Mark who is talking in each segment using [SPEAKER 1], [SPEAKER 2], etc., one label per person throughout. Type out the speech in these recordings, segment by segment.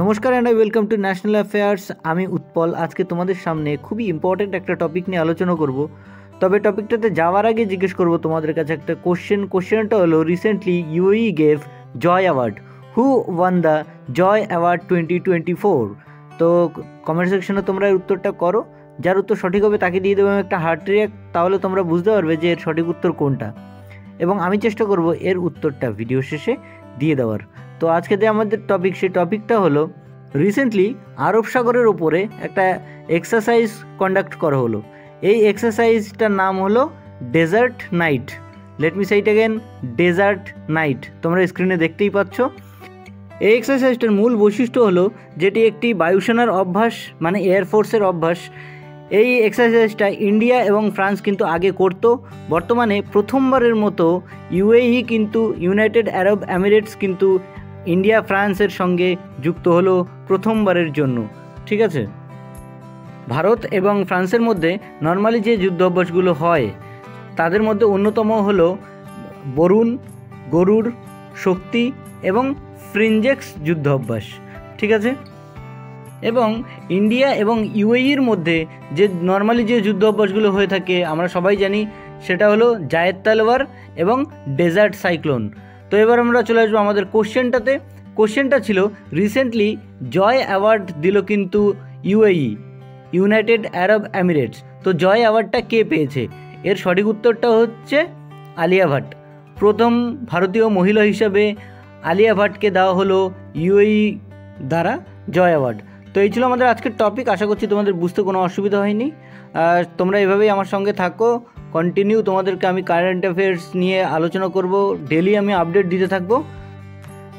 [SPEAKER 1] নমস্কার and welcome to national affairs. আমি উৎপল। আজকে তোমাদের সামনে খুবই ইম্পর্ট্যান্ট একটা টপিক নিয়ে আলোচনা করব। তবে টপিকটাতে যাওয়ার আগে জিজ্ঞেস করব তোমাদের কাছে একটা কোশ্চেনটা হলো, recently UAE gave Joy award, who won the Joy award 2024। তো কমেন্ট সেকশনে তোমরা এর উত্তরটা করো। যার উত্তর সঠিক হবে তাকে দিয়ে দেবো একটা হার্ট রিঅ্যাক্ট, তাহলে তোমরা বুঝতে পারবে যে এর সঠিক উত্তর কোনটা, এবং আমি চেষ্টা করব এর উত্তরটা ভিডিও শেষে দিয়ে দেওয়ার। তো আজকে যে আমাদের টপিক, সেই টপিকটা হলো, রিসেন্টলি আরব সাগরের ওপরে একটা এক্সারসাইজ কন্ডাক্ট করা হলো। এই এক্সারসাইজটার নাম হলো desert night. Let me say it again, desert night. তোমরা স্ক্রিনে দেখতেই পাচ্ছ। এই এক্সারসাইজটার মূল বৈশিষ্ট্য হলো, যেটি একটি বায়ুসেনার অভ্যাস, মানে এয়ারফোর্সের অভ্যাস। এই এক্সারসাইজটা ইন্ডিয়া এবং ফ্রান্স কিন্তু আগে করত। বর্তমানে প্রথমবারের মতো ইউএই কিন্তু, ইউনাইটেড আরব এমিরেটস কিন্তু ইন্ডিয়া ফ্রান্সের সঙ্গে যুক্ত হলো প্রথমবারের জন্য। ঠিক আছে, ভারত এবং ফ্রান্সের মধ্যে নর্মালি যে যুদ্ধ অভ্যাসগুলো হয় তাদের মধ্যে অন্যতম হলো বরুণ, গরুড়, শক্তি এবং ফ্রিঞ্জেক্স যুদ্ধ অভ্যাস। ঠিক আছে, এবং ইন্ডিয়া এবং ইউএইর মধ্যে যে নর্মালি যে যুদ্ধ অভ্যাসগুলো হয়ে থাকে আমরা সবাই জানি, সেটা হলো জায়েদ তালওয়ার এবং ডেজার্ট সাইক্লোন। তো এবার আমরা চলে আসবো আমাদের কোশ্চেনটাতে। কোশ্চেনটা ছিল, রিসেন্টলি জয় অ্যাওয়ার্ড দিল কিন্তু ইউএই, ইউনাইটেড আরব এমিরেটস। তো জয় অ্যাওয়ার্ডটা কে পেয়েছে? এর সঠিক উত্তরটা হচ্ছে আলিয়া ভাট। প্রথম ভারতীয় মহিলা হিসাবে আলিয়া ভাটকে দেওয়া হলো ইউএই দ্বারা জয় অ্যাওয়ার্ড। তো এই ছিল আমাদের আজকের টপিক। আশা করছি তোমাদের বুঝতে কোনো অসুবিধা হয়নি। আর তোমরা এভাবেই আমার সঙ্গে থাকো, কন্টিনিউ। তোমাদেরকে আমি কারেন্ট অ্যাফেয়ার্স নিয়ে আলোচনা করব, ডেলি আমি আপডেট দিতে থাকবো।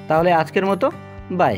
[SPEAKER 1] তাহলে আজকের মতো বাই।